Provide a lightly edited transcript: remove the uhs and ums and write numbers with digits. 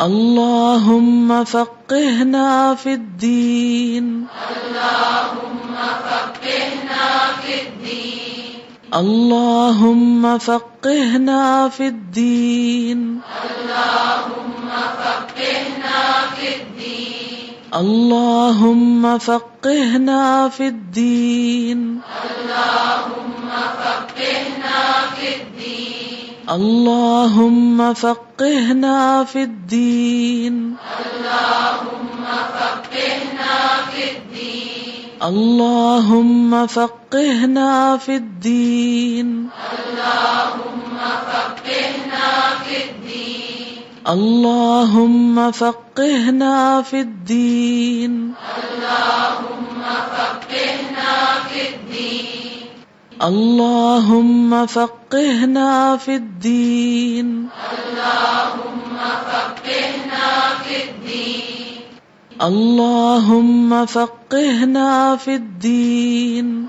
اللهم فقهنا في الدين. اللهم فقهنا في الدين. اللهم فقهنا في الدين. اللهم فقهنا في الدين. اللهم فقهنا في الدين. اللهم فقهنا في الدين. اللهم فقهنا في الدين. اللهم فقهنا في الدين.